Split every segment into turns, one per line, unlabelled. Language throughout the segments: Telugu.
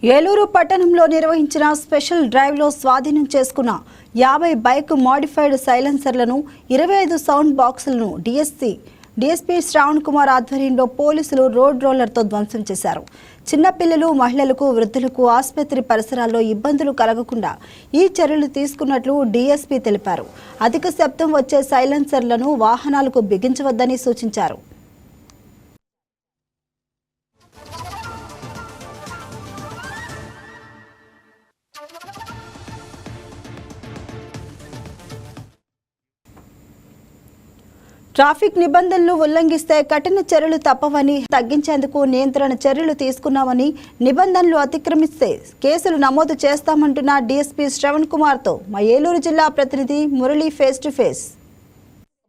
ఏలూరు పట్టణంలో నిర్వహించిన స్పెషల్ డ్రైవ్లో స్వాధీనం చేసుకున్న 50 బైక్ మోడిఫైడ్ సైలెన్సర్లను 25 సౌండ్ బాక్సులను డీఎస్పీ శ్రావణ్ కుమార్ ఆధ్వర్యంలో పోలీసులు రోడ్ రోలర్తో ధ్వంసం చేశారు. చిన్నపిల్లలు, మహిళలకు, వృద్ధులకు ఆసుపత్రి పరిసరాల్లో ఇబ్బందులు కలగకుండా ఈ చర్యలు తీసుకున్నట్లు డీఎస్పీ తెలిపారు. అధిక శబ్దం వచ్చే సైలెన్సర్లను వాహనాలకు బిగించవద్దని సూచించారు. ట్రాఫిక్ నిబంధనలు ఉల్లంఘిస్తే కఠిన చర్యలు తప్పవని, తగ్గించేందుకు నియంత్రణ చర్యలు తీసుకున్నామని, నిబంధనలు అతిక్రమిస్తే కేసులు నమోదు చేస్తామంటున్న డీఎస్పీ శ్రవణ్ కుమార్తో మా ఏలూరు జిల్లా ప్రతినిధి Murali face to face.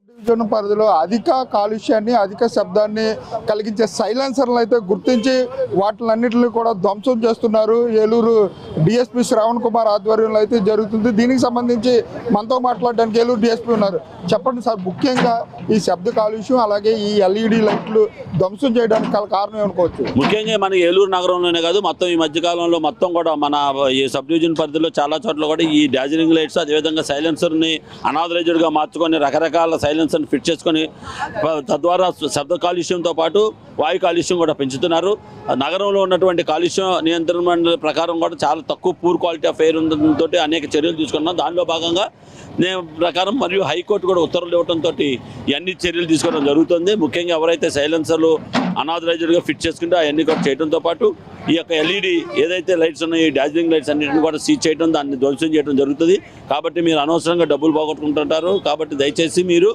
Division పరిధిలో అధిక కాలుష్యాన్ని, అధిక శబ్దాన్ని కలిగించే సైలెన్సర్లు అయితే గుర్తించి వాటిలన్నింటినీ కూడా ధ్వంసం చేస్తున్నారు. ఏలూరు డిఎస్పీ శ్రావణ్ కుమార్ ఆధ్వర్యంలో అయితే జరుగుతుంది. దీనికి సంబంధించి మనతో మాట్లాడడానికి ఏలూరు డిఎస్పీ ఉన్నారు. చెప్పండి సార్, ముఖ్యంగా ఈ శబ్ద కాలుష్యం అలాగే ఈ ఎల్ఈడి లైట్లు ధ్వంసం చేయడానికి కారణం ఏమనుకోవచ్చు?
ముఖ్యంగా మన ఏలూరు నగరంలోనే కాదు, మొత్తం ఈ మధ్యకాలంలో మొత్తం కూడా మన ఈ సబ్ డివిజన్ పరిధిలో చాలా చోట్ల కూడా ఈ డార్జిలింగ్ లైట్స్, అదేవిధంగా సైలెన్సర్ని అనాథరైజ్డ్గా మార్చుకొని రకరకాల సైలెన్సర్ని ఫిట్ చేసుకొని తద్వారా శబ్ద కాలుష్యంతో పాటు వాయు కాలుష్యం కూడా పెంచుతున్నారు. నగరంలో ఉన్నటువంటి కాలుష్యం నియంత్రణ మండలి ప్రకారం కూడా చాలా తక్కువ పూర్ క్వాలిటీ ఆఫ్ ఎయిర్ ఉండడంతో అనేక చర్యలు తీసుకున్నాం. దానిలో భాగంగా ప్రకారం మరియు హైకోర్టు కూడా ఉత్తర్వులు ఇవ్వడంతో ఇవన్నీ చర్యలు తీసుకోవడం జరుగుతుంది. ముఖ్యంగా ఎవరైతే సైలెన్సర్లు అనాథరైజ్డ్గా ఫిట్ చేసుకుంటే అవన్నీ కూడా చేయడంతో పాటు ఈ యొక్క ఎల్ఈడి ఏదైతే లైట్స్ ఉన్నాయో, ఈ డార్జిలింగ్ లైట్స్ అన్నింటిని కూడా సీజ్ చేయడం, దాన్ని ధ్వంసం చేయడం జరుగుతుంది. కాబట్టి మీరు అనవసరంగా డబ్బులు పోగొట్టుకుంటుంటారు. కాబట్టి దయచేసి మీరు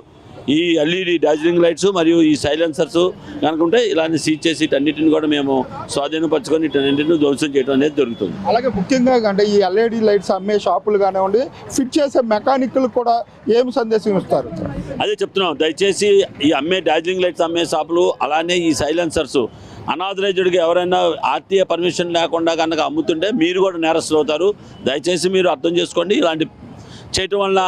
ఈ ఎల్ఈడి డార్జిలింగ్ లైట్స్ మరియు ఈ సైలెన్సర్స్ కనుకుంటే ఇలాంటి సీజ్ చేసి అన్నింటిని కూడా మేము స్వాధీనపరచుకొని ఇటన్నింటిని ధ్వంసం చేయడం అనేది జరుగుతుంది.
అలాగే ముఖ్యంగా అంటే ఈ ఎల్ఈడి లైట్స్ అమ్మే షాపులు కానివ్వండి, ఫిట్ చేసే మెకానిక్లు కూడా ఏం సందేశం ఇస్తారు?
అదే చెప్తున్నాం, దయచేసి ఈ అమ్మే డార్జిలింగ్ లైట్స్ అమ్మే షాపులు అలానే ఈ సైలెన్సర్స్ అనాథరైజ్డ్గా ఎవరైనా ఆర్టీఏ పర్మిషన్ లేకుండా కనుక అమ్ముతుంటే మీరు కూడా నేరస్తులు అవుతారు. దయచేసి మీరు అర్థం చేసుకోండి. ఇలాంటి చేయటం వల్ల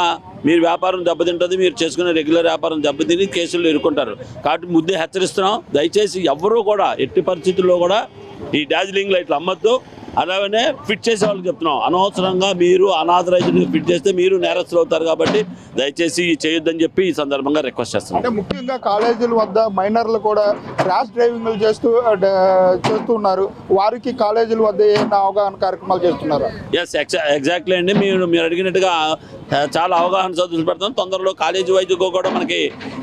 మీరు వ్యాపారం దెబ్బతింటుంది, మీరు చేసుకునే రెగ్యులర్ వ్యాపారం దెబ్బతిని కేసులు ఎదుర్కొంటారు. కాబట్టి ముద్దే హెచ్చరిస్తున్నాం, దయచేసి ఎవరూ కూడా ఎట్టి పరిస్థితుల్లో కూడా ఈ డార్జిలింగ్ లైట్లు అమ్మద్దు. అలాగనే ఫిట్ చేసే వాళ్ళకి చెప్తున్నాం, అనవసరంగా మీరు అనాథరైజ్డ్ ఫిట్ చేస్తే మీరు నేరస్తులు అవుతారు. కాబట్టి దయచేసి చేయొద్దని చెప్పి ఈ సందర్భంగా రిక్వెస్ట్ చేస్తున్నాం.
అంటే ముఖ్యంగా కాలేజీల వద్ద మైనర్లు కూడా ర్యాష్ డ్రైవింగ్లు చేస్తూ ఉన్నారు. వారికి కాలేజీల వద్ద ఏమైనా అవగాహన కార్యక్రమాలు చేస్తున్నారు?
ఎస్, ఎగ్జాక్ట్లీ అండి. మీరు అడిగినట్టుగా చాలా అవగాహన చదువులు పెడతాం. తొందరలో కాలేజీ వైద్యుగా కూడా మనకి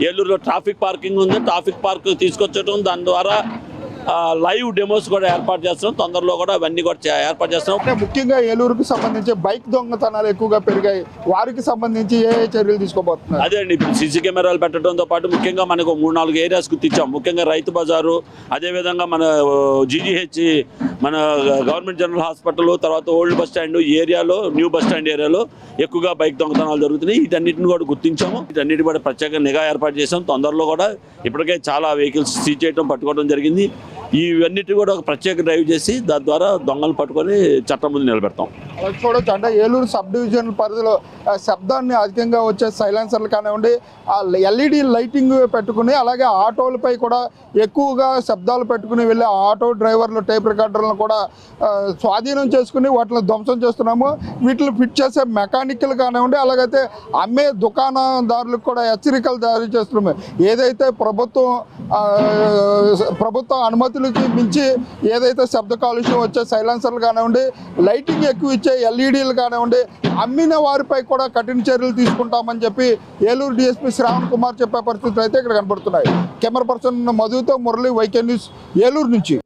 ఏలూరులో ట్రాఫిక్ పార్కింగ్ ఉంది. ట్రాఫిక్ పార్క్ తీసుకొచ్చడం, దాని ద్వారా లైవ్ డెమోస్ కూడా ఏర్పాటు చేస్తున్నాం. తొందరలో కూడా అవన్నీ కూడా ఏర్పాటు చేస్తున్నాం.
అంటే ముఖ్యంగా ఏలూరుకి సంబంధించి బైక్ దొంగతనాలు ఎక్కువగా పెరిగాయి. వారికి సంబంధించి ఏ చర్యలు తీసుకోబోతున్నారు?
అదే అండి, ఇప్పుడు సీసీ కెమెరాలు పెట్టడంతో పాటు ముఖ్యంగా మనకు 3-4 ఏరియాస్ గుర్తించాం. ముఖ్యంగా రైతు బజారు, అదేవిధంగా మన జీజీహెచ్, మన గవర్నమెంట్ జనరల్ హాస్పిటల్, తర్వాత ఓల్డ్ బస్ స్టాండ్ ఏరియాలో, న్యూ బస్ స్టాండ్ ఏరియాలో ఎక్కువగా బైక్ దొంగతనాలు జరుగుతున్నాయి. వీటన్నిటిని కూడా గుర్తించాము. వీటన్నిటి కూడా ప్రత్యేక నిఘా ఏర్పాటు చేసాం. తొందరలో కూడా ఇప్పటికే చాలా వెహికల్స్ సీజ్ చేయడం, పట్టుకోవడం జరిగింది. ఇవన్నిటి కూడా ఒక ప్రత్యేక డ్రైవ్ చేసి దాని ద్వారా దొంగలు పట్టుకొని చట్టం ముందు నిలబెడతాం.
చూడొచ్చు, అంటే ఏలూరు సబ్ డివిజన్ పరిధిలో శబ్దాన్ని అధికంగా వచ్చే సైలెన్సర్లు కానివ్వండి, ఎల్ఈడి లైటింగ్ పెట్టుకుని, అలాగే ఆటోలపై కూడా ఎక్కువగా శబ్దాలు పెట్టుకుని వెళ్ళే ఆటో డ్రైవర్లు, టేప్ రికార్డర్లను కూడా స్వాధీనం చేసుకుని వాటిని ధ్వంసం చేస్తున్నాము. వీటిని ఫిట్ చేసే మెకానిక్లు కానివ్వండి, అలాగైతే అమ్మే దుకాణదారులకు కూడా హెచ్చరికలు జారీ చేస్తున్నాము. ఏదైతే ప్రభుత్వ అనుమతులకి మించి ఏదైతే శబ్ద కాలుష్యం వచ్చే సైలెన్సర్లు కానివ్వండి, లైటింగ్ ఎక్కువ ఇచ్చే ఎల్ఈడీలు కానివ్వండి, అమ్మిన వారిపై కూడా కఠిన చర్యలు తీసుకుంటామని చెప్పి ఏలూరు డిఎస్పీ శ్రావణ్ కుమార్ చెప్పే పరిస్థితులు అయితే ఇక్కడ కనబడుతున్నాయి. కెమెరా పర్సన్ మధుతో మురళి, వైకే న్యూస్, ఏలూరు నుంచి.